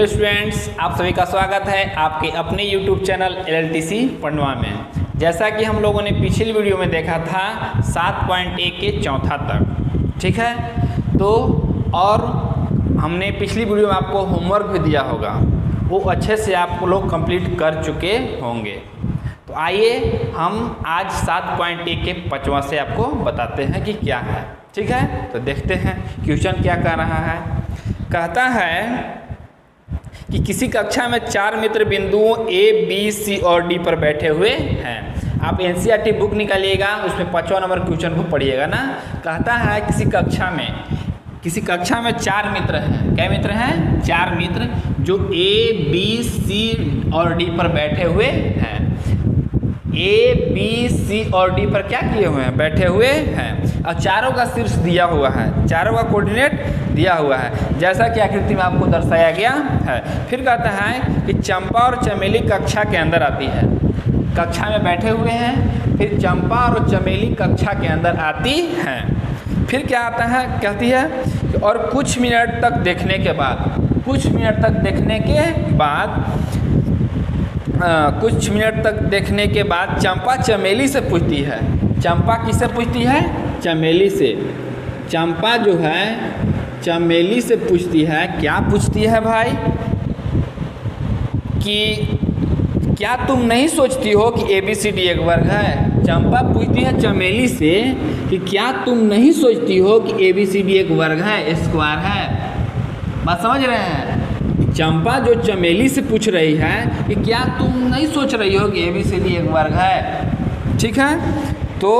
Hello students, आप सभी का स्वागत है आपके अपने यूट्यूब चैनल LLTC पढ़वा में। जैसा कि हम लोगों ने पिछली वीडियो में देखा था 7.1 के चौथा तक, ठीक है। तो और हमने पिछली वीडियो में आपको होमवर्क भी दिया होगा, वो अच्छे से आप लोग कंप्लीट कर चुके होंगे। तो आइए हम आज 7.1 के 5वां से आपको बताते हैं कि क्या है, ठीक है। तो देखते हैं क्वेश्चन क्या कह रहा है। कहता है कि किसी कक्षा में 4 मित्र बिंदुओं A, B, C और D पर बैठे हुए हैं। आप NCERT बुक निकालिएगा, उसमें 5वां नंबर क्वेश्चन को पढ़िएगा ना। कहता है किसी कक्षा में 4 मित्र हैं। क्या मित्र हैं? 4 मित्र जो A, B, C और D पर बैठे हुए हैं। A, B, C और D पर क्या किए हुए हैं? बैठे हुए हैं। और चारों का शीर्ष दिया हुआ है, चारों का कोऑर्डिनेट दिया हुआ है, जैसा कि आकृति में आपको दर्शाया गया है। फिर कहता है कि चंपा और चमेली कक्षा के अंदर आती है। कक्षा में बैठे हुए हैं, फिर चंपा और चमेली कक्षा के अंदर आती हैं। फिर क्या आता है? कहती है और कुछ मिनट तक देखने के बाद चंपा चमेली से पूछती है। चंपा किससे पूछती है? चमेली से। चंपा जो है चमेली से पूछती है। क्या पूछती है भाई? कि क्या तुम नहीं सोचती हो कि ABCD एक वर्ग है? चंपा पूछती है चमेली से कि क्या तुम नहीं सोचती हो कि ABCD एक वर्ग है, स्क्वायर है? बात समझ रहे हैं? चंपा जो चमेली से पूछ रही है कि क्या तुम नहीं सोच रही हो कि ABCD एक वर्ग है, ठीक है। तो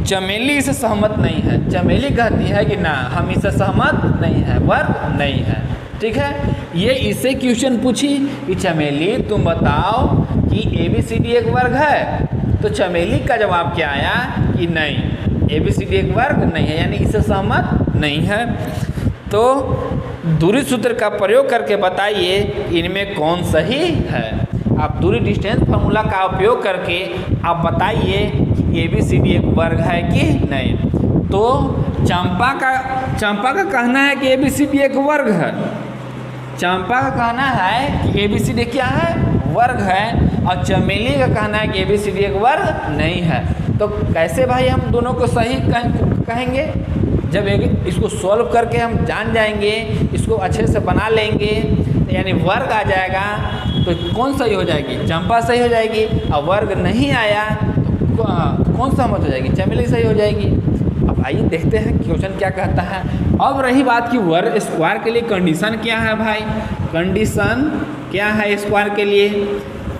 चमेली इसे सहमत नहीं है। चमेली कहती है कि ना, हम इसे सहमत नहीं है, वर्ग नहीं है, ठीक है। ये इससे क्वेश्चन पूछी कि चमेली तुम बताओ कि ABCD एक वर्ग है। तो चमेली का जवाब क्या आया कि नहीं, ABCD एक वर्ग नहीं है, यानी इसे सहमत नहीं है। तो दूरी सूत्र का प्रयोग करके बताइए इनमें कौन सही है। आप दूरी डिस्टेंस फार्मूला का उपयोग करके आप बताइए कि ABCD एक वर्ग है कि नहीं। तो चंपा का कहना है कि ABCD एक वर्ग है। चंपा का कहना है कि ABCD क्या है? वर्ग है। और चमेली का कहना है कि ABCD एक वर्ग नहीं है। तो कैसे भाई हम दोनों को सही कहेंगे? जब इसको सॉल्व करके हम जान जाएंगे, इसको अच्छे से बना लेंगे, यानी वर्ग आ जाएगा, तो कौन सही हो जाएगी? चंपा सही हो जाएगी। और वर्ग नहीं आया तो कौन सहमत हो जाएगी? चमेली सही हो जाएगी। अब आइए देखते हैं क्वेश्चन क्या कहता है। अब रही बात कि वर्ग स्क्वायर के लिए कंडीशन क्या है भाई? कंडीशन क्या है स्क्वायर के लिए?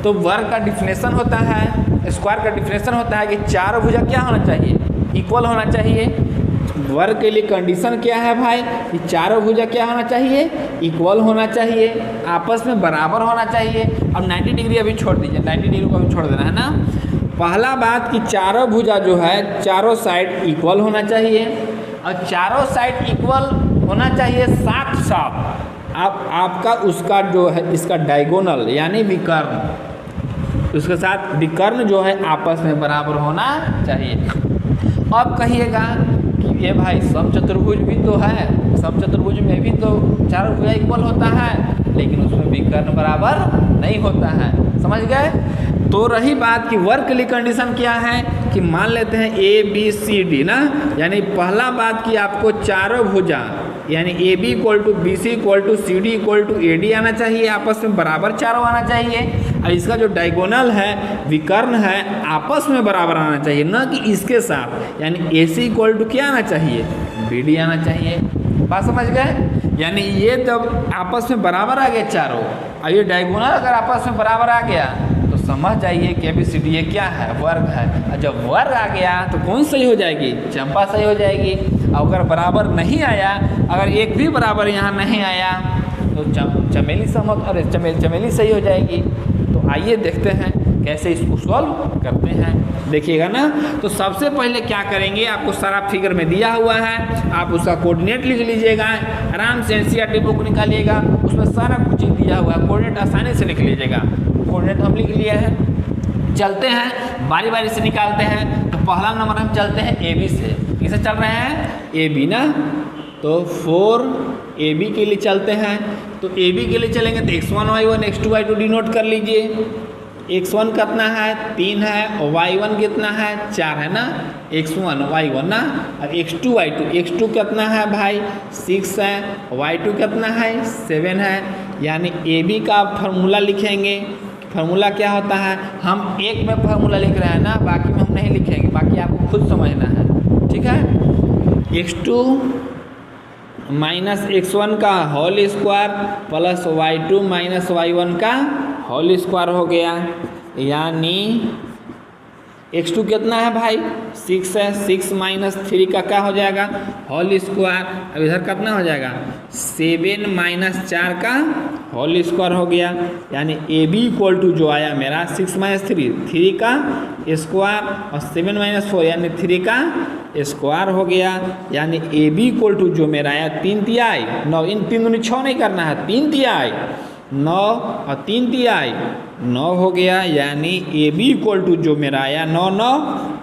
तो वर्ग का डिफिनेशन होता है, स्क्वायर का डिफिनेशन होता है कि चारों भुजा क्या होना चाहिए? इक्वल होना चाहिए। वर्ग के लिए कंडीशन क्या है भाई? कि चारों भुजा क्या होना चाहिए? इक्वल होना चाहिए, आपस में बराबर होना चाहिए। अब 90 डिग्री अभी छोड़ दीजिए, 90 डिग्री को अभी छोड़ देना है ना। पहला बात कि चारों भुजा जो है चारों साइड इक्वल होना चाहिए। और चारों साइड इक्वल होना चाहिए, साथ साथ आपका उसका जो है इसका डायगोनल यानी विकर्ण, उसके साथ विकर्ण जो है आपस में बराबर होना चाहिए। अब कहिएगा कि ये भाई समचतुर्भुज भी तो है, समचतुर्भुज में भी तो चारों भुजा इक्वल होता है, लेकिन उसमें विकर्ण बराबर नहीं होता है। समझ गए? तो रही बात कि वर्ग के लिए कंडीशन क्या है कि मान लेते हैं ABCD ना, यानी पहला बात कि आपको चारों भुजा यानी AB = BC = CD = AD आना चाहिए, आपस में बराबर चारों आना चाहिए। और इसका जो डायगोनल है, विकर्ण है, आपस में बराबर आना चाहिए, न कि इसके साथ। यानी AC = क्या आना चाहिए? BD आना चाहिए। बात समझ गए? यानी ये जब आपस में बराबर आ गए चारों, और ये डायगोनल अगर आपस में बराबर आ गया तो समझ जाइए कि ABCD ये क्या है? वर्ग है। और जब वर्ग आ गया तो कौन सही हो जाएगी? चंपा सही हो जाएगी। और अगर बराबर नहीं आया, अगर एक भी बराबर यहाँ नहीं आया तो चमेली सहमत, अरे चमेली सही हो जाएगी। तो आइए देखते हैं कैसे इसको सॉल्व करते हैं, देखिएगा ना। तो सबसे पहले क्या करेंगे, आपको सारा फिगर में दिया हुआ है, आप उसका कोऑर्डिनेट लिख लीजिएगा। आराम से NCERT बुक निकालिएगा, उसमें सारा कुछ दिया हुआ है, कोऑर्डिनेट आसानी से लिख लीजिएगा। कोऑर्डिनेट हम लिख लिए हैं। चलते हैं बारी बारी से निकालते हैं। तो पहला नंबर हम चलते हैं AB से। किसे चल रहे हैं? AB ना। तो 4 AB के लिए चलते हैं। तो ए बी के लिए चलेंगे तो x1 y1 x2 y2 denote कर लीजिए। x1 कितना है 3 है और y1 कितना है 4 है ना, x1 y1 ना। और x2 y2, x2 कितना है भाई 6 है, y2 कितना है 7 है। यानी ए बी का फार्मूला लिखेंगे। फार्मूला क्या होता है, हम एक में फार्मूला लिख रहे हैं ना, बाकी में हम नहीं लिखेंगे, बाकी आपको खुद समझना है, ठीक है। x2 माइनस x1 का whole square plus y2 minus y1 का होल स्क्वायर हो गया। यानी x2 कितना है भाई 6 है, 6 माइनस 3 का क्या हो जाएगा होल स्क्वायर। अब इधर कितना हो जाएगा 7 माइनस 4 का होल स्क्वायर हो गया। यानी ए बी इक्वल टू जो आया मेरा 6 माइनस 3 का स्क्वायर और 7 माइनस 4 यानी 3 का स्क्वायर हो गया। यानी ए बी इक्वल टू जो मेरा आया 3 तिहाई 9, इन 3 दूनी 6 नहीं करना है, 3 तिहाई 9 और 3 तिहाई 9 हो गया। यानी ए बी इक्वल टू जो मेरा आया 9 9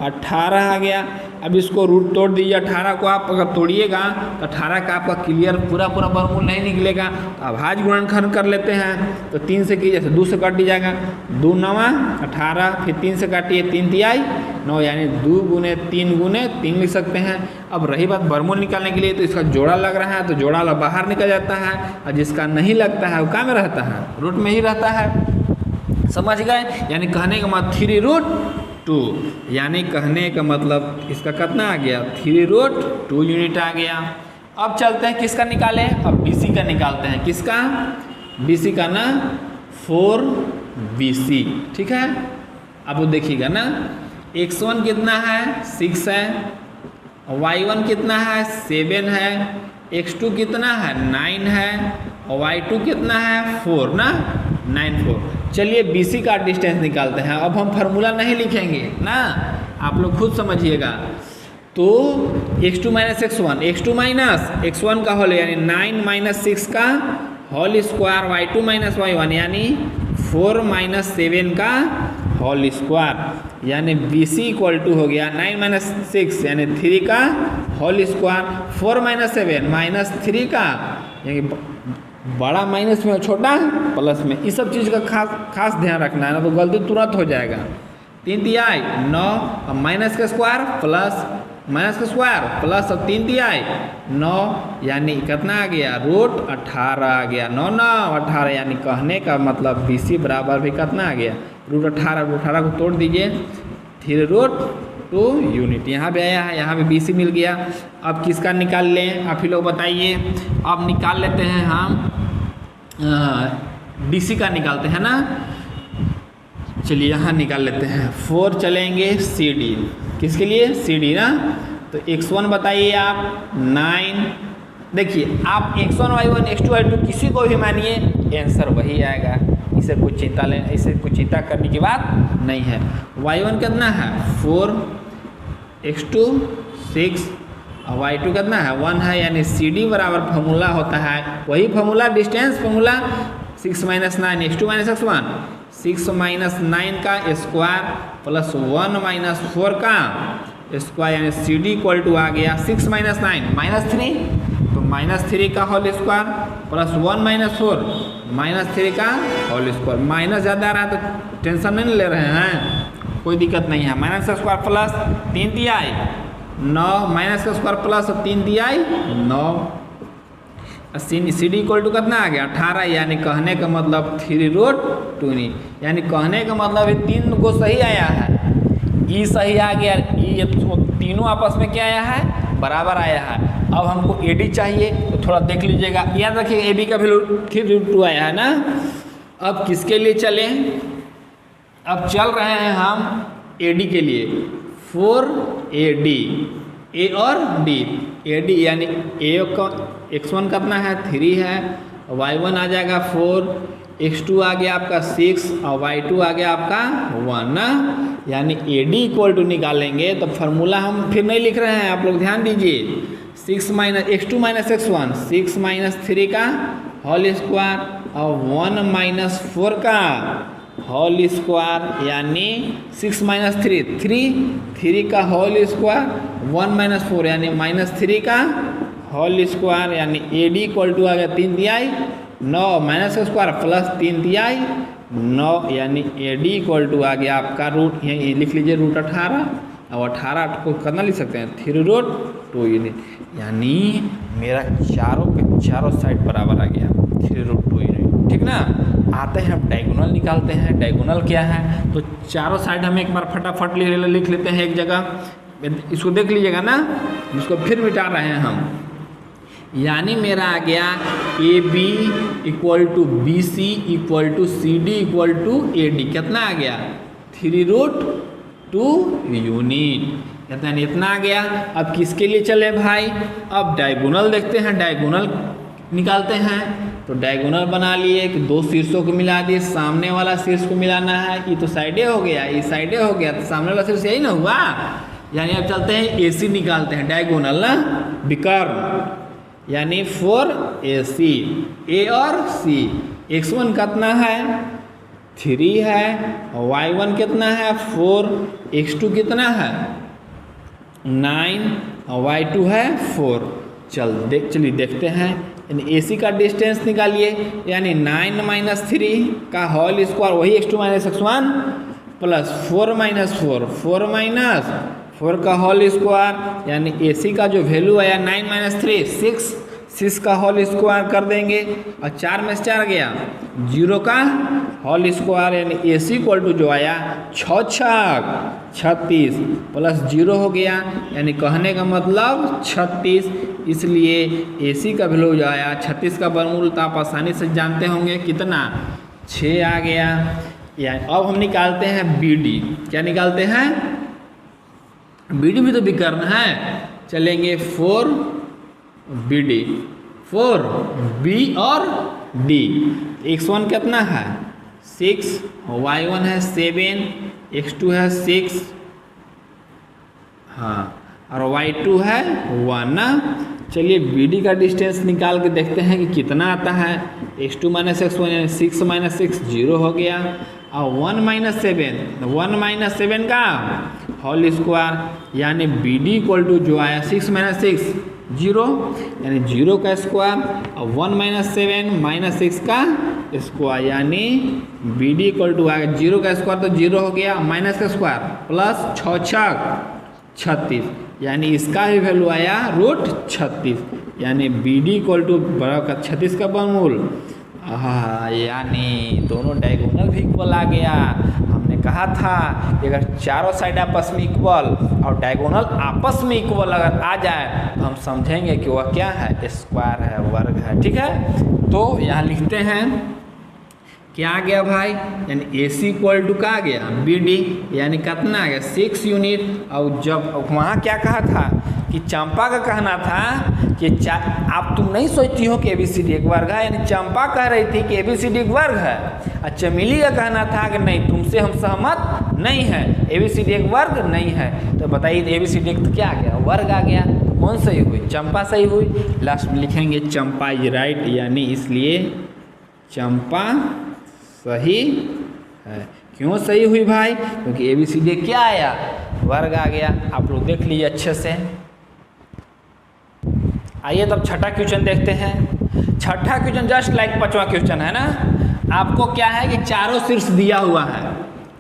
18 आ गया। अब इसको रूट तोड़ दीजिए। 18 को आप अगर तोड़िएगा तो 18 का आपका क्लियर पूरा वर्गमूल नहीं निकलेगा। तो अभाज्य गुणनखंड कर लेते हैं। तो 3 से कीजिए तो 2 से काट दीजिएगा, 2 9 18, फिर 3 से काटिए 3 तिहाई 9, यानी 2 गुने 3 लिख सकते हैं। अब रही बात वर्गमूल निकालने के लिए, तो इसका जोड़ा लग रहा है तो जोड़ा बाहर निकल जाता है, और जिसका नहीं लगता है वो क्या में रहता है रूट में ही रहता है। समझ गए। यानी कहने का मतलब 3√2, यानी कहने का मतलब इसका कितना आ गया 3√2 यूनिट आ गया। अब चलते हैं किसका निकालें, अब BC का निकालते हैं। किसका BC का ना 4BC, ठीक है। अब वो देखिएगा ना x1 कितना है 6 है, y1 कितना है 7 है, x2 कितना है 9 है और y2 कितना है 4 ना 9 4। चलिए BC का डिस्टेंस निकालते हैं। अब हम फार्मूला नहीं लिखेंगे ना, आप लोग खुद समझिएगा। तो x2 माइनस x1 का होल यानी 9 माइनस 6 का whole square, y2 minus y1 यानी 4 माइनस 7 का होल स्क्वायर। यानी BC इक्वल टू हो गया 9 माइनस 6 यानी 3 का होल स्क्वायर, 4 माइनस 7 माइनस 3 का, यानी बड़ा माइनस में छोटा प्लस में। इस सब चीज़ का खास ध्यान रखना है ना, तो गलती तुरंत हो जाएगा। 3 तिहाई 9 और माइनस का स्क्वायर प्लस और 3 तिहाई 9, यानी कितना आ गया √18 आ गया। 9 9 18, यानी कहने का मतलब BC बराबर भी कितना आ गया √18 को तोड़ दीजिए 3√2 यूनिट। यहाँ पे आया है, यहाँ पे BC मिल गया। अब किसका निकाल लें आप ही लोग बताइए। अब निकाल लेते हैं हम DC का निकालते हैं ना। चलिए यहाँ निकाल लेते हैं। 4 चलेंगे CD, किसके लिए CD ना। तो x1 बताइए आप 9। देखिए आप x1 y1 x2 y2 किसी को भी मानिए आंसर वही आएगा, इसे कुछ चिंता करने की बात नहीं है। y1 कितना है 4, x2 6 और y2 कितना है 1 है। यानी CD बराबर फार्मूला होता है वही formula, distance formula 6 minus 9 x2 minus x1, 6 minus 9 का स्क्वायर प्लस 1 माइनस 4 का स्क्वायर। यानी CD इक्वल टू आ गया 6 माइनस 9 माइनस 3, तो माइनस 3 का whole square plus 1 minus 4 minus 3 का होल स्क्वायर। माइनस ज़्यादा आ रहा है तो टेंशन नहीं ले रहे हैं, कोई दिक्कत नहीं है। माइनस का स्क्वायर प्लस 3 तिहाई 9, माइनस का स्क्वायर प्लस 3 तिहाई 9। CD इक्वल टू कितना आ गया 18, यानी कहने का मतलब 3√2, यानी कहने का मतलब ये 3 को सही आया है, E सही आ गया, ये तीनों आपस में क्या आया है बराबर आया है। अब हमको AD चाहिए तो थोड़ा देख लीजिएगा, याद रखिए AB का वैल्यू 3√2 आया है ना। अब किसके लिए चलें, अब चल रहे हैं हम AD के लिए। 4AD, A और D, AD यानी A का x1 कितना है 3 है, y1 आ जाएगा 4, x2 आ गया आपका 6 और y2 आ गया आपका 1 ना। यानी AD इक्वल टू निकालेंगे तो फार्मूला हम फिर नहीं लिख रहे हैं, आप लोग ध्यान दीजिए। 6 minus x2 minus x1, 6 minus 3 का होल स्क्वायर और 1 माइनस 4 का होल स्क्वायर, यानी 6 माइनस 3 का होल स्क्वायर 1 माइनस 4 यानी माइनस 3 का होल स्क्वायर। यानी AD इक्वल टू आ गया 3 तिहाई 9 माइनस का स्क्वायर प्लस 3 तिहाई 9 यानी AD इक्वल टू आ गया आपका रूट, यहीं लिख लीजिए रूट 18। अब 18 को कितना लिख सकते हैं 3 रूट 2 यूनिट, यानी मेरा चारों के चारों साइड बराबर आ गया 3 रूट 2 यूनिट। ठीक ना। आते हैं अब डायगोनल निकालते हैं। डायगोनल क्या है, तो चारों साइड हम एक बार फटाफट लिख लेते हैं एक जगह, इसको देख लीजिएगा ना, इसको फिर मिटा रहे हैं हम। यानी मेरा आ गया AB equal to BC equal to CD equal to AD, कितना आ गया 3 रूट 2 यूनिट, कहते हैं इतना आ गया। अब किसके लिए चले भाई, अब डायगोनल देखते हैं, डायगोनल निकालते हैं। तो डायगोनल बना लिए कि दो शीर्षों को मिला दिए, सामने वाला शीर्ष को मिलाना है, ये तो साइडे हो गया, ये साइडे हो गया, तो सामने वाला शीर्ष यही ना हुआ। यानी अब चलते हैं AC निकालते हैं, डायगोनल ना विकर्ण, यानी 4AC, A और C। x1 कितना है 3 है, y1 कितना है 4, x2 कितना है 9 और y2 है 4। चलिए देखते हैं, यानी AC का डिस्टेंस निकालिए, यानी 9 माइनस 3 का होल स्क्वायर वही x2 minus x1 plus 4 minus 4 minus 4 का होल स्क्वायर, यानी AC का जो वैल्यू आया 9 माइनस 3 6 का होल स्क्वायर कर देंगे, और 4 में से 4 गया 0 का होल स्क्वायर, यानी AC इक्वल टू जो आया 6 छक 36 प्लस 0 हो गया, यानी कहने का मतलब 36। इसलिए AC का वैल्यू जो आया 36 का वर्गमूल तो आप आसानी से जानते होंगे कितना 6 आ गया। यानी अब हम निकालते हैं BD, क्या निकालते हैं BD भी तो विकर्ण है, चलेंगे 4 BD 4 B और D। x1 कितना है 6, y1 है 7, x2 है 6, हाँ, और y2 है 1 ना। चलिए BD का डिस्टेंस निकाल के देखते हैं कि कितना आता है। x2 माइनस x1 यानी 6 माइनस 6 0 हो गया, और 1 माइनस 7 का होल स्क्वायर, यानी BD इक्वल टू जो आया 6 माइनस 6 0, यानी 0 का स्क्वायर, और 1 माइनस 7 माइनस 6 का स्क्वायर, यानी BD इक्वल टू आएगा 0 का स्क्वायर तो 0 हो गया, माइनस का स्क्वायर प्लस 6 छक 36, यानी इसका ही वैल्यू आया रूट 36, यानी BD इक्वल टू बराबर 36 का वर्गमूल। हाँ, यानी दोनों डायगोनल भी इक्वल आ गया। हमने कहा था कि अगर चारों साइड आपस में इक्वल और डायगोनल आपस में इक्वल अगर आ जाए तो हम समझेंगे कि वह क्या है स्क्वायर है, वर्ग है। ठीक है, तो यहाँ लिखते हैं क्या आ गया भाई, यानी AC इक्वल टू का आ गया BD, यानी कितना आ गया 6 यूनिट। और जब वहाँ क्या कहा था कि चंपा का कहना था कि आप तुम नहीं सोचती हो कि ABCD एक वर्ग है, यानी चंपा कह रही थी कि ABCD एक वर्ग है, और चमेली का कहना था कि नहीं तुमसे हम सहमत नहीं है, ABCD एक वर्ग नहीं है। तो बताइए ABCD एक तो क्या आ गया वर्ग आ गया, कौन सही हुई चंपा सही हुई। लास्ट में लिखेंगे चंपा इज राइट, यानी इसलिए चंपा सही है। क्यों सही हुई भाई, क्योंकि ABCD क्या आया वर्ग आ गया। आप लोग देख लीजिए अच्छे से। आइए तब छठा क्वेश्चन देखते हैं। छठा क्वेश्चन जस्ट लाइक पांचवा क्वेश्चन है ना। आपको क्या है कि चारों शीर्ष दिया हुआ है,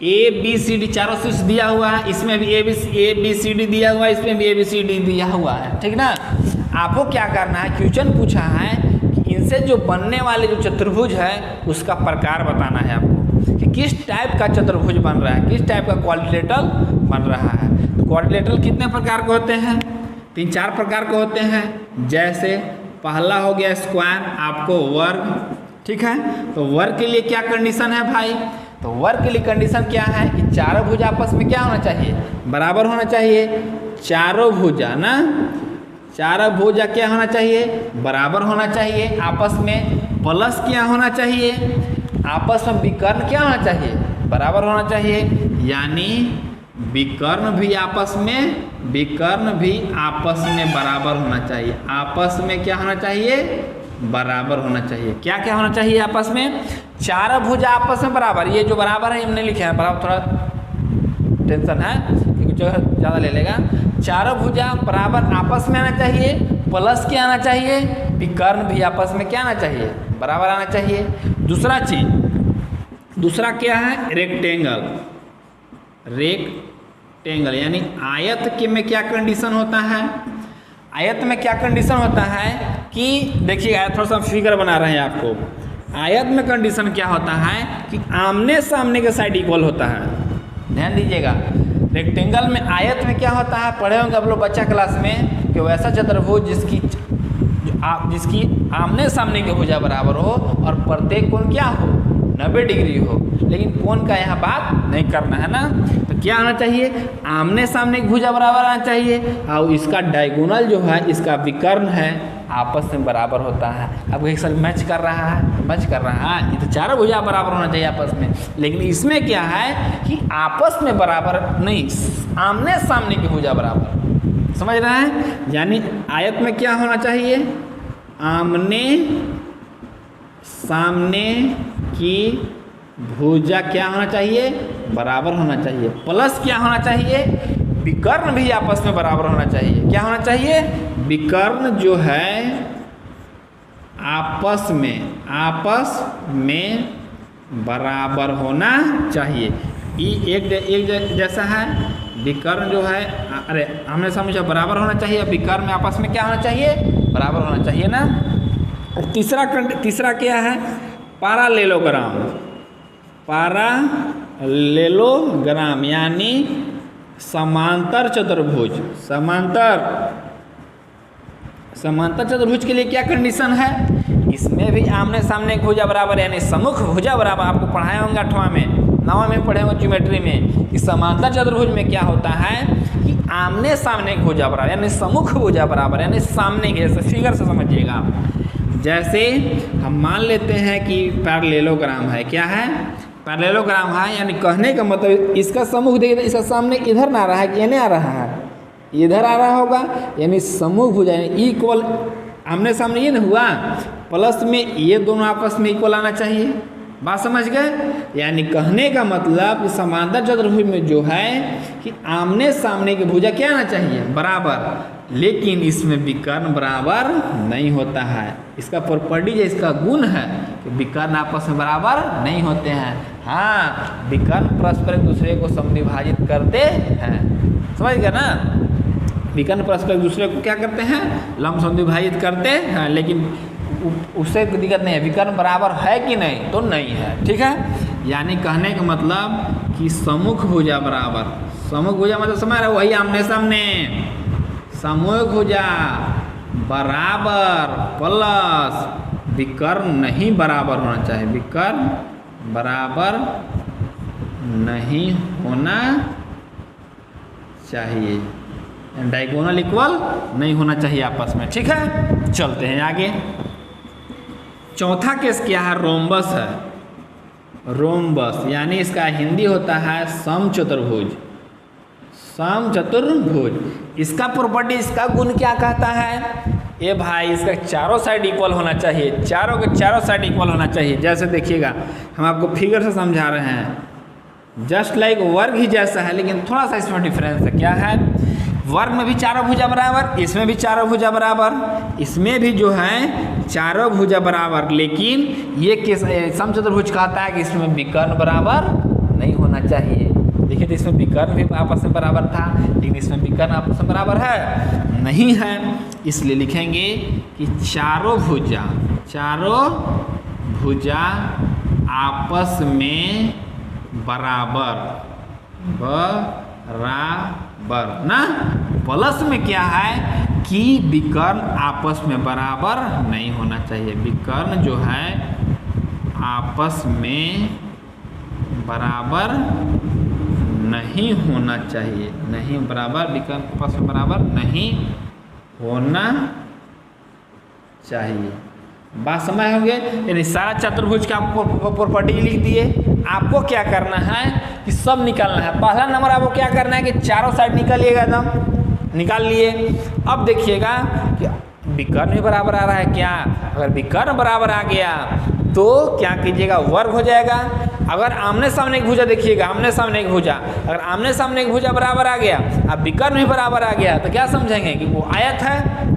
ABCD चारों शीर्ष दिया हुआ है, इसमें भी ABCD दिया हुआ है, इसमें भी ABCD दिया हुआ है। ठीक ना। आपको क्या करना है, क्वेश्चन पूछा है कि इनसे जो बनने वाले जो चतुर्भुज है उसका प्रकार बताना है आपको, कि किस टाइप का चतुर्भुज बन रहा है, किस टाइप का क्वाड्रिलेटरल बन रहा है। तो क्वाड्रिलेटरल कितने प्रकार के होते हैं, 3-4 प्रकार के होते हैं। जैसे पहला हो गया स्क्वायर, आपको वर्ग। ठीक है, तो वर्ग के लिए क्या कंडीशन है भाई, तो वर्ग के लिए कंडीशन क्या है कि चारों भुजा आपस में क्या होना चाहिए बराबर होना चाहिए। चारों भुजा ना, चारों भुजा क्या होना चाहिए बराबर होना चाहिए आपस में, प्लस क्या होना चाहिए आपस में विकर्ण क्या होना चाहिए बराबर होना चाहिए। यानी विकर्ण भी आपस में बराबर होना चाहिए, आपस में क्या होना चाहिए बराबर होना चाहिए। क्या क्या होना चाहिए आपस में, चारों भुजा आपस में बराबर। ये जो बराबर है हमने लिखे हैं, बराबर थोड़ा टेंशन है क्योंकि जगह ज़्यादा ले लेगा। चारों भुजा बराबर आपस में आना चाहिए, प्लस क्या आना चाहिए विकर्ण भी आपस में क्या आना चाहिए बराबर आना चाहिए। दूसरा क्या है, रेक्टेंगल। रेक्टेंगल यानी आयत के में क्या कंडीशन होता है, आयत में क्या कंडीशन होता है कि देखिए थोड़ा सा फिगर बना रहे हैं आपको। आयत में कंडीशन क्या होता है कि आमने सामने के साइड इक्वल होता है। ध्यान दीजिएगा, रेक्टेंगल में आयत में क्या होता है, पढ़े होंगे आप लोग बच्चा क्लास में, कि वैसा चतुर्भुज जिसकी आमने सामने की भुजा बराबर हो और प्रत्येक कोण क्या हो, 90 डिग्री हो। लेकिन कोण का यहाँ बात नहीं करना है ना, तो क्या आना चाहिए, आमने सामने की भुजा बराबर आना चाहिए और इसका डायगोनल जो है, इसका विकर्ण है, आपस में बराबर होता है। अब एक साथ मैच कर रहा है, ये तो चारों भुजा बराबर होना चाहिए आपस में। लेकिन इसमें क्या है कि आपस में बराबर नहीं, आमने सामने की भुजा बराबर, समझ रहे हैं। यानी आयत में क्या होना चाहिए, आमने सामने की भुजा क्या होना चाहिए, बराबर होना चाहिए। प्लस क्या होना चाहिए, विकर्ण भी आपस में बराबर होना चाहिए। क्या होना चाहिए, विकर्ण जो है आपस में बराबर होना चाहिए। एक जैसा है, विकर्ण जो है, अरे आमने सामने जो बराबर होना चाहिए, विकर्ण में आपस में क्या होना चाहिए, बराबर होना चाहिए ना। और तीसरा क्या है, पैरेललोग्राम यानी समांतर चतुर्भुज। समांतर चतुर्भुज के लिए क्या कंडीशन है, इसमें भी आमने सामने की भुजा बराबर यानी सम्मुख भुजा बराबर। आपको पढ़ाए होंगे 8वां में, 9वां में पढ़े होंगे ज्योमेट्री में कि समांतर चतुर्भुज में क्या होता है कि आमने सामने की भुजा बराबर यानी सम्मुख भुजा बराबर यानी सामने के, जैसे फिगर से समझिएगा आप। जैसे हम मान लेते हैं कि पैरेललोग्राम है, क्या है, पैरेललोग्राम है, यानी कहने का मतलब इसका सम्मुख देखिए, इसका सामने इधर ना आ रहा है कि नहीं आ रहा है, इधर आ रहा होगा, यानी सम्मुख भुजा यानी इक्वल, आमने सामने ये ना हुआ, प्लस में ये दोनों आपस में इक्वल आना चाहिए। बात समझ गए। यानी कहने का मतलब समांतर चतुर्भुज में जो है कि आमने सामने की भुजा क्या आना चाहिए, बराबर, लेकिन इसमें विकर्ण बराबर नहीं होता है। इसका प्रॉपर्टी है, इसका गुण है कि विकर्ण आपस में बराबर नहीं होते हैं। हाँ, विकर्ण परस्पर एक दूसरे को समविभाजित करते हैं, समझ गए ना। विकर्ण परस्पर एक दूसरे को क्या करते हैं, लंब समविभाजित करते हैं, लेकिन उससे कोई दिक्कत नहीं है, विकर्ण बराबर है कि नहीं, तो नहीं है, ठीक है। यानी कहने का मतलब कि सम्मुख भुजा बराबर, सम्मुख भुजा मतलब समझ रहे, वही आमने सामने, सम्मुख भुजा बराबर प्लस विकर्ण नहीं बराबर होना चाहिए, विकर्ण बराबर नहीं होना चाहिए, डायगोनल इक्वल नहीं होना चाहिए आपस में, ठीक है। चलते हैं आगे। चौथा केस क्या है, रोम्बस है। रोम्बस यानी इसका हिंदी होता है समचतुर्भुज। समचतुर्भुज, इसका प्रॉपर्टी, इसका गुण क्या कहता है, ये भाई इसका चारों साइड इक्वल होना चाहिए, चारों के चारों साइड इक्वल होना चाहिए। जैसे देखिएगा, हम आपको फिगर से समझा रहे हैं, जस्ट लाइक वर्ग ही जैसा है, लेकिन थोड़ा सा इसमें डिफरेंस है। क्या है, वर्ग में भी चारों भुजा बराबर, इसमें भी चारों भुजा बराबर, इसमें भी जो है चारों भुजा बराबर, लेकिन ये किस समचतुर्भुज कहता है कि इसमें विकर्ण बराबर नहीं होना चाहिए। देखिए तो इसमें विकर्ण भी आपस में बराबर था, लेकिन इसमें विकर्ण आपस में बराबर है नहीं है, इसलिए लिखेंगे कि चारों भुजा आपस में बराबर ना। प्लस में क्या है कि विकर्ण आपस में बराबर नहीं होना चाहिए, विकर्ण जो है आपस में बराबर नहीं होना चाहिए, नहीं बराबर, विकर्ण आपस में बराबर नहीं होना चाहिए। बात समझ होंगे। यानी सारा चतुर्भुज का प्रॉपर्टी लिख दिए। आपको क्या करना है कि सब निकालना है। पहला नंबर आपको क्या करना है कि चारों साइड निकालिएगा, एकदम निकाल लिए। अब देखिएगा कि विकर्ण भी बराबर आ रहा है क्या। अगर विकर्ण बराबर आ गया तो क्या कीजिएगा, वर्ग हो जाएगा। अगर आमने सामने की भुजा देखिएगा, आमने सामने की भुजा, अगर आमने सामने की भुजा बराबर आ गया, अब विकर्ण भी बराबर आ गया, तो क्या समझेंगे कि वो आयत है।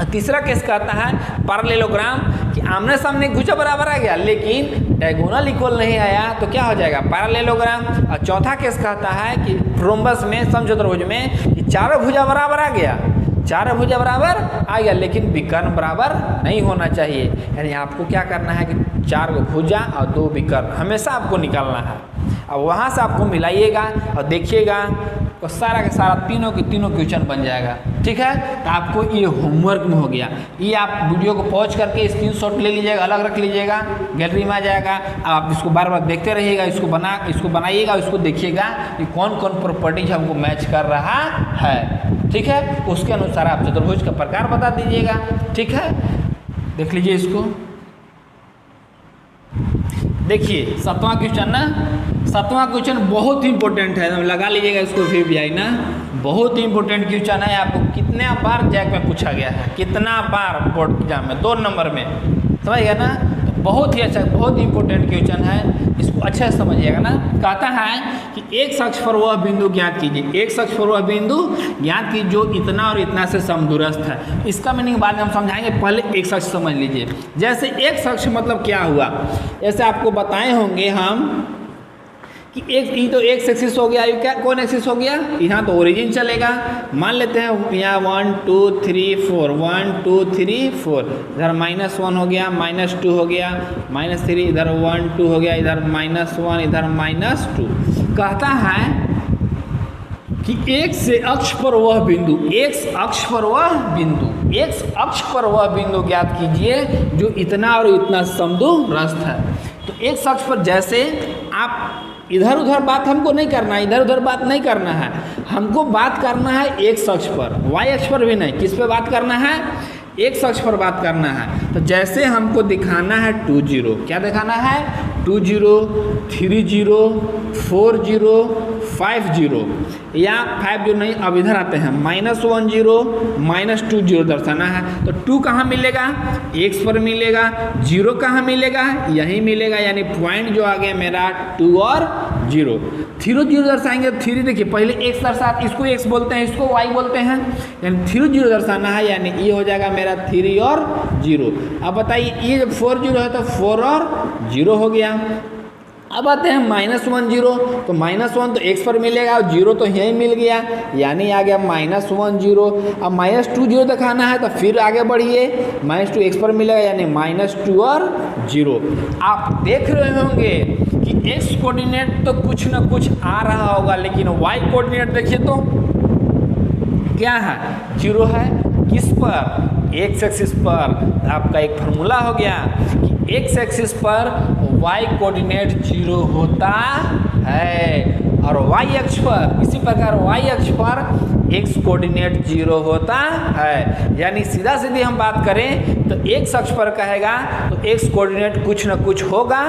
तीसरा केस कहता है पैरेललोग्राम, कि आमने सामने भुजा बराबर आ गया लेकिन डायगोनल इक्वल नहीं आया तो क्या हो जाएगा, पैरेललोग्राम। और चौथा केस कहता है कि रोम्बस में समचतुर्भुज में कि चारों भुजा बराबर आ गया, चारों भुजा बराबर आ गया लेकिन विकर्ण बराबर नहीं होना चाहिए। यानी आपको क्या करना है कि 4 भुजा और 2 विकर्ण हमेशा आपको निकालना है। अब वहाँ से आपको मिलाइएगा और देखिएगा तो सारा का सारा तीनों के तीनों क्वेश्चन बन जाएगा। ठीक है, तो आपको ये होमवर्क में हो गया। ये आप वीडियो को पॉज करके स्क्रीनशॉट ले लीजिएगा, अलग रख लीजिएगा, गैलरी में आ जाएगा। आप इसको बार बार देखते रहिएगा, इसको बनाइएगा, इसको देखिएगा कि कौन कौन प्रॉपर्टीज हमको मैच कर रहा है। ठीक है, उसके अनुसार आप चतुर्भुज का प्रकार बता दीजिएगा। ठीक है, देख लीजिए इसको। देखिए 7वां क्वेश्चन ना, 7वां क्वेश्चन बहुत ही इंपॉर्टेंट है, लगा लीजिएगा इसको फिर भी आई ना। बहुत ही इंपॉर्टेंट क्वेश्चन है, आपको कितने बार जैक में पूछा गया है, कितना बार बोर्ड एग्जाम में 2 नंबर में, समझ गया ना। तो बहुत ही अच्छा, बहुत ही इंपॉर्टेंट क्वेश्चन है, इसको अच्छे से समझिएगा ना। कहता है कि एक अक्ष पर वह बिंदु ज्ञात कीजिए, एक अक्ष पर वह बिंदु ज्ञात कीजिए जो इतना और इतना से समदूरस्थ है। इसका मीनिंग बाद में हम समझाएंगे, पहले एक अक्ष समझ लीजिए। जैसे एक अक्ष मतलब क्या हुआ, ऐसे आपको बताए होंगे हम कि ये तो एक्स एक्सिस हो गया, ये क्या कौन एक्सिस हो गया, यहाँ तो ओरिजिन चलेगा। मान लेते हैं यहाँ 1 2 3 4, 1 2 3 4, इधर -1 हो गया, -2 हो गया, -3, इधर 1 2 हो गया, इधर -1, इधर -2। कहता है कि एक से अक्ष पर वह बिंदु, एक्स अक्ष पर वह बिंदु, एक्स अक्ष पर वह बिंदु ज्ञात कीजिए जो इतना और इतना समदूरस्थ है। तो एक अक्ष पर जैसे आप इधर उधर बात हमको नहीं करना है, इधर उधर बात नहीं करना है, हमको बात करना है एक अक्ष पर, वाई अक्ष पर भी नहीं। किस पे बात करना है, एक अक्ष पर बात करना है। तो जैसे हमको दिखाना है 2 0, क्या दिखाना है 2 0 3 0 4 0 5 0 या 5 0 नहीं, अब इधर आते हैं -1 0 -2 0 दर्शाना है। तो 2 कहाँ मिलेगा, x पर मिलेगा, 0 कहाँ मिलेगा, यहीं मिलेगा, यानी पॉइंट जो आ गया मेरा 2 और 0। 0 0 दर्शाएंगे, 3 देखिए पहले x दर्शा, इसको x बोलते हैं, इसको y बोलते हैं, यानी 3 0 दर्शाना है, यानी ये हो जाएगा मेरा 3 और 0। अब बताइए ये जब 4 0 है तो 4 और 0 हो गया। अब आते हैं -1 0, तो -1 तो x पर मिलेगा और 0 तो यहीं मिल गया, यानी आ गया -1 0। अब -2 0 दिखाना है तो फिर आगे बढ़िए, -2 x पर मिलेगा, यानी -2 और 0। आप देख रहे होंगे कि x कोऑर्डिनेट तो कुछ ना कुछ आ रहा होगा, लेकिन y कोऑर्डिनेट देखिए तो क्या है, 0 है। किस पर, एक्स एक्सिस पर। आपका एक फार्मूला हो गया कि एक्स एक्सिस पर वाई कोऑर्डिनेट 0 होता है और वाई अक्ष पर, इसी प्रकार वाई अक्ष पर एक्स कोऑर्डिनेट 0 होता है। यानी सीधा सीधी हम बात करें तो एक्स अक्ष पर कहेगा तो एक्स कोऑर्डिनेट कुछ न कुछ होगा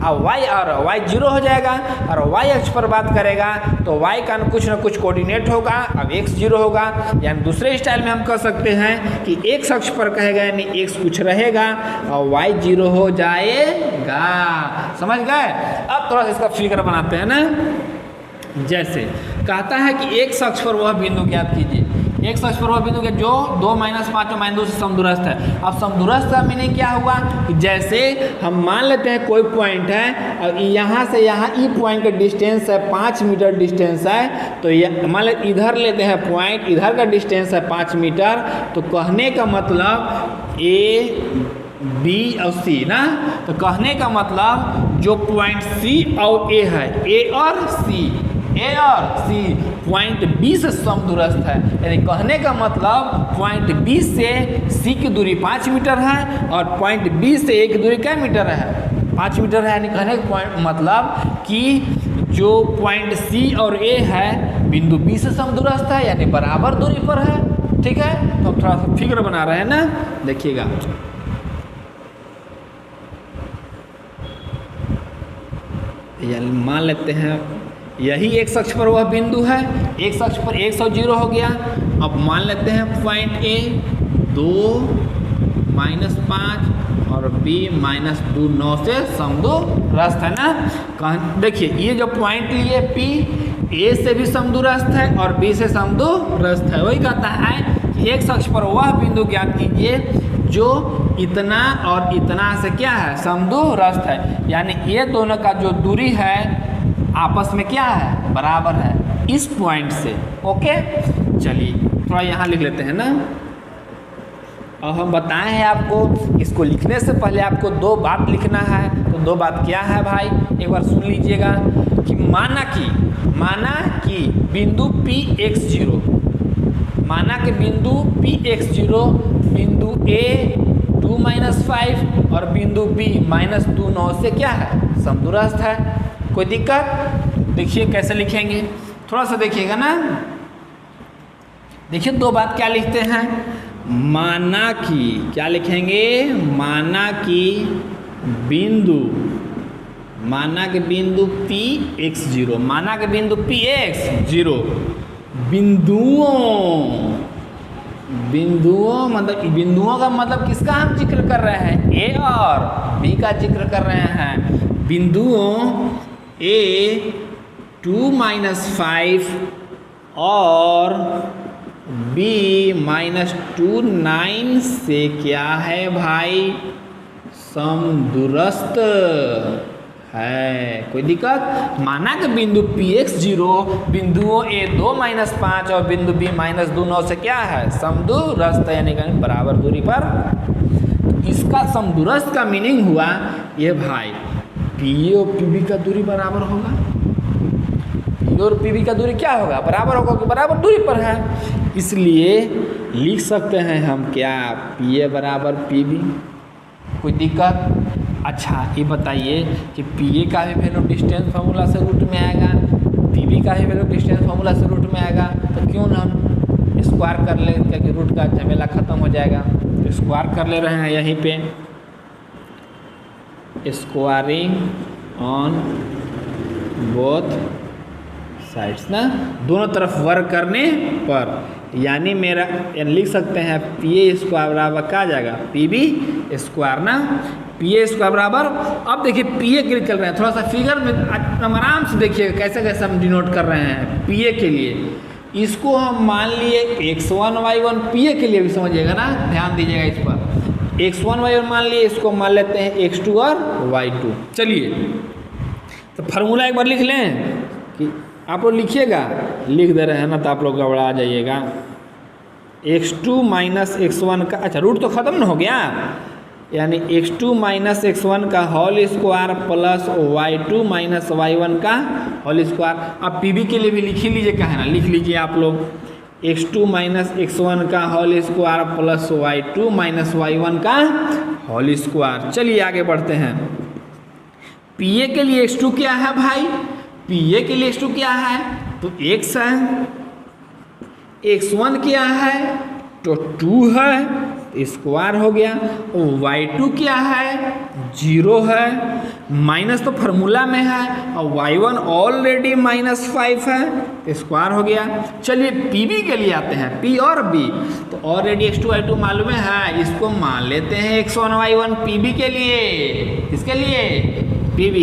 और वाई 0 हो जाएगा, और वाई अक्ष पर बात करेगा तो वाई का कुछ न कुछ कोऑर्डिनेट होगा, अब एक्स 0 होगा। यानी दूसरे स्टाइल में हम कह सकते हैं कि एक्स अक्ष पर कहेगा यानी एक्स कुछ रहेगा और वाई 0 हो जाएगा। समझ गए। अब थोड़ा सा इसका फिगर बनाते हैं ना। जैसे कहता है कि एक अक्ष पर वह बिंदु ज्ञात कीजिए, एक अक्ष पर वह बिंदु के जो 2 - 5 और -2 से समदूरस्थ है। अब समदूरस्थ का मीनिंग क्या हुआ कि जैसे हम मान लेते हैं कोई पॉइंट है और यहाँ से यहाँ ई पॉइंट का डिस्टेंस है 5 मीटर डिस्टेंस है, तो मान ले इधर लेते हैं पॉइंट, इधर का डिस्टेंस है 5 मीटर। तो कहने का मतलब A B और C ना, तो कहने का मतलब जो पॉइंट C और A है, A और C पॉइंट B से समदूरस्थ है। यानी कहने का मतलब पॉइंट B से C की दूरी 5 मीटर है और पॉइंट B से A की दूरी क्या मीटर है, 5 मीटर है। यानी कहने का पॉइंट मतलब कि जो पॉइंट C और A है बिंदु B से समदूरस्थ है, यानी बराबर दूरी पर है। ठीक है, तो थोड़ा सा फिगर बना रहे हैं ना, देखिएगा। मान लेते हैं यही एक अक्ष पर वह बिंदु है, एक अक्ष पर 1 और 0 हो गया। अब मान लेते हैं पॉइंट A 2 -5 और B -2 9 से समदूरस्थ है ना। देखिए ये जो पॉइंट लिए P A से भी समदूरस्थ है और B से समदूरस्थ है। वही कहता है कि एक अक्ष पर वह बिंदु ज्ञात कीजिए जो इतना और इतना से क्या है, समदूरस्थ है, यानी ये दोनों का जो दूरी है आपस में क्या है, बराबर है इस पॉइंट से। ओके, चलिए थोड़ा यहाँ लिख लेते हैं ना। और हम बताए हैं आपको, इसको लिखने से पहले आपको दो बात लिखना है। तो दो बात क्या है भाई, एक बार सुन लीजिएगा कि माना कि बिंदु P(x0), माना कि बिंदु P(x0) बिंदु A 2-5 और बिंदु B -2-9 से क्या है, समदूरस्थ है। कोई दिक्कत? देखिए कैसे लिखेंगे, थोड़ा सा देखिएगा ना। देखिए दो बात क्या लिखते हैं, माना कि क्या लिखेंगे, माना कि बिंदु P(x0), माना कि बिंदु P(x0) बिंदुओं मतलब बिंदुओं का मतलब किसका हम जिक्र कर रहे हैं, ए और बी का जिक्र कर रहे हैं। बिंदुओं A 2-5 और B -2-9 से क्या है भाई, समदूरस्थ है। कोई दिक्कत? माना कि बिंदु P(x0) बिंदुओं A 2-5 और बिंदु B -2-9 से क्या है, समदूरस्थ, यानी कि बराबर दूरी पर। इसका समदूरस्थ का मीनिंग हुआ ये भाई, PA और PB का दूरी बराबर होगा। PA और PB का दूरी क्या होगा, बराबर होगा, कि बराबर दूरी पर है। इसलिए लिख सकते हैं हम क्या, PA बराबर PB। कोई दिक्कत? अच्छा ये बताइए कि PA का भी वैल्यू डिस्टेंस फार्मूला से रूट में आएगा, PB का भी वैल्यू डिस्टेंस फार्मूला से रूट में आएगा, तो क्यों ना हम स्क्वायर कर ले, क्योंकि रूट का झमेला खत्म हो जाएगा। तो स्क्वायर कर ले रहे हैं यहीं पे, स्क्वायरिंग ऑन बोथ साइड्स ना, दोनों तरफ वर्क करने पर, यानी मेरा लिख सकते हैं PA² बराबर क्या आ जाएगा, PB स्क्वायर ना, PA² बराबर। अब देखिए PA के लिए चल रहे हैं, थोड़ा सा फिगर में आराम से देखिएगा कैसे कैसे हम डिनोट कर रहे हैं PA के लिए। इसको हम मान लिए x1 y1, PA के लिए भी समझिएगा ना, ध्यान दीजिएगा इस पर। x1 y1 मान लिए, इसको मान लेते हैं x2 और y2। चलिए तो फार्मूला एक बार लिख लें, कि आप लोग लिखिएगा, लिख दे रहे हैं ना तो आप लोग घबरा जाइएगा। x2 - x1 का, अच्छा रूट तो ख़त्म ना हो गया, यानी x2 - x1 का whole square plus y2 - y1 का होल स्क्वायर। अब PB के लिए भी लिख ही लीजिए, क्या है ना, लिख लीजिए आप लोग, x2 - x1 का whole square plus y2 - y1 का होल स्क्वायर। चलिए आगे बढ़ते हैं। PA के लिए x2 क्या है भाई, PA के लिए x2 क्या है, तो x है, x1 क्या है, तो 2 है, स्क्वायर हो गया। और y2 क्या है, 0 है, माइनस तो फार्मूला में है, और y1 ऑलरेडी -5 है, स्क्वायर हो गया। चलिए PB के लिए आते हैं, P और B, तो ऑलरेडी x2 y2 मालूम है, इसको मान लेते हैं x1 y1 PB के लिए, इसके लिए PB।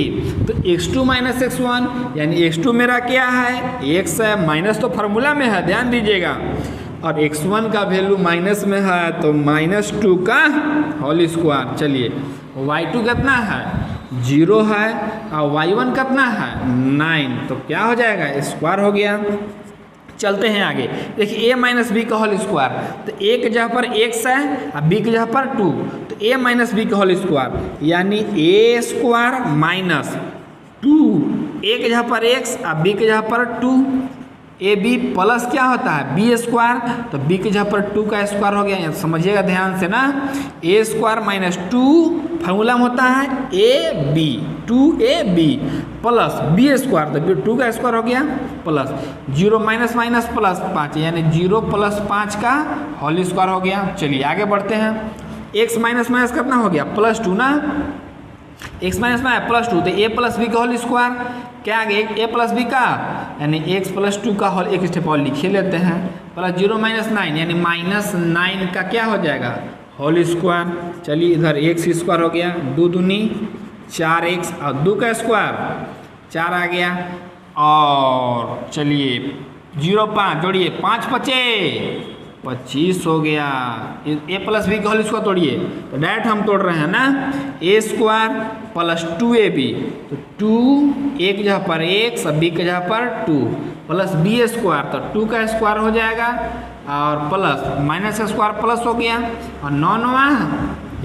तो x2 - x1 यानी x2 मेरा क्या है, x है, माइनस तो फार्मूला में है, ध्यान दीजिएगा, और x1 का वैल्यू माइनस में है, तो -2 का होल स्क्वायर। चलिए y2 कितना है, 0 है, और y1 कितना है, 9, तो क्या हो जाएगा, स्क्वायर हो गया। चलते हैं आगे, देखिए a - b का होल स्क्वायर, तो a की जगह पर x है और b की जगह पर 2, तो a - b का होल स्क्वायर यानी a² - 2, a की जगह पर x और b की जगह पर 2, AB प्लस क्या होता है, B², तो B की जगह पर 2 का स्क्वायर हो गया। समझिएगा ध्यान से ना, A² - 2 फार्मूला में होता है AB, 2AB प्लस B², तो 2 का स्क्वायर हो गया, प्लस 0 - प्लस 5, यानी 0 + 5 का होल स्क्वायर हो गया। चलिए आगे बढ़ते हैं। x माइनस कितना हो गया, +2 ना, x - +2, तो a + b का होल स्क्वायर क्या आ गया, a + b का, यानी x + 2 का होल, एक स्टेप और लिख लेते हैं, प्लस 0 - 9 यानी -9 का क्या हो जाएगा, होल स्क्वायर। चलिए इधर x² हो गया, 2 दूनी 4x और 2 का स्क्वायर 4 आ गया। और चलिए 0 5 जोड़िए, 5 × 5 = 25 हो गया। ए प्लस बी का होल स्क्वायर तोड़िए, तो डायरेक्ट हम तोड़ रहे हैं ना, ए स्क्वायर प्लस 2ab, तो 2 एक जगह पर एक, सब बी के जगह पर 2 प्लस बी स्क्वायर, तो 2 का स्क्वायर हो जाएगा और प्लस माइनस का स्क्वायर प्लस हो गया और 9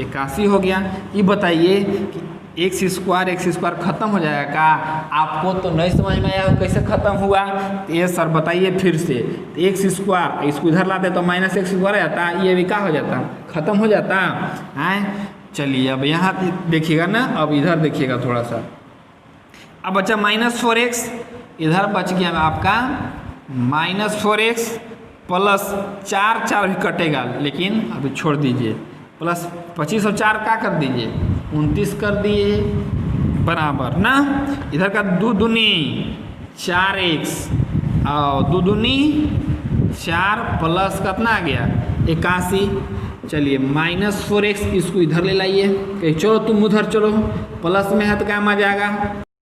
81 हो गया। ये बताइए कि एक्स स्क्वायर खत्म हो जाएगा का? आपको तो नहीं समझ में आया कैसे खत्म हुआ, तो ये सर बताइए फिर से। तो एक्स स्क्वायर इसको इधर लाते तो माइनस एक्स स्क्वायर आ जाता, ये भी क्या हो जाता, खत्म हो जाता है। चलिए अब यहाँ देखिएगा ना, अब इधर देखिएगा थोड़ा सा। अब बचा -4x, इधर बच गया आपका -4x प्लस 4 भी कटेगा, लेकिन अभी छोड़ दीजिए, प्लस 25 और 4 का कर दीजिए 29 कर दिए बराबर ना। इधर का 2 दूनी 4x और 2 दूनी 4 प्लस कितना आ गया 81। चलिए -4x इसको इधर ले लाइए, चलो तुम उधर चलो, प्लस में है तो काम आ जाएगा,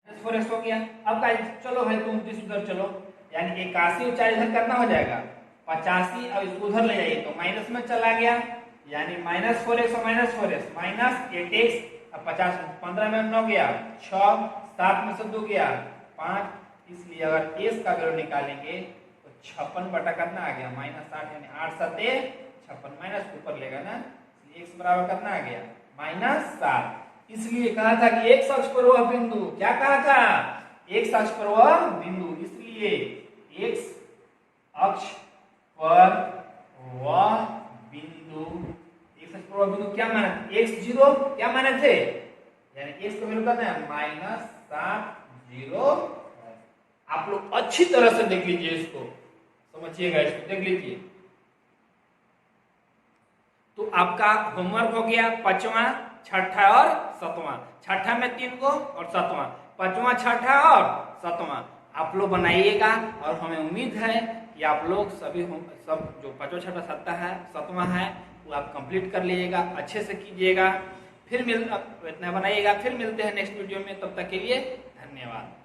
-4x हो गया। अब का चलो भाई तुम 29 उधर चलो, यानी 81 और 4 इधर करना हो जाएगा 85, अब इसको उधर ले जाइए तो माइनस में चला गया, यानी -4x और -4x -8x, अब 50 15 में 9 गया 6, 7 में से 2 गया 5, इसलिए अगर s का वैल्यू निकालेंगे तो 56 बटा कितना आ गया -8, यानी 8 7 56 माइनस ऊपर लेगा ना, x बराबर कितना आ गया -7। इसलिए कहा था कि x अक्ष पर वह बिंदु, क्या कहा था, x अक्ष पर वह बिंदु, इसलिए x अक्ष पर वह बिंदु, x अक्ष पर वह बिंदु क्या माने, x0 क्या माने थे, यानी x का वैल्यू कितना है -7 आप लोग अच्छी तरह से देख लीजिए, इसको समझिएगा, इसको देख लीजिए। तो आपका होमवर्क हो गया 5वां 6ठा और 7वां, 6ठा में 3 को और 7वां, 5वां 6ठा और 7वां आप लोग बनाइएगा, और हमें उम्मीद है कि आप लोग सभी सब जो 5वां 6ठा 7वां है वो आप कंप्लीट कर लीजिएगा, अच्छे से कीजिएगा। फिर इतना बनाइएगा, फिर मिलते हैं नेक्स्ट वीडियो में, तब तक के लिए धन्यवाद।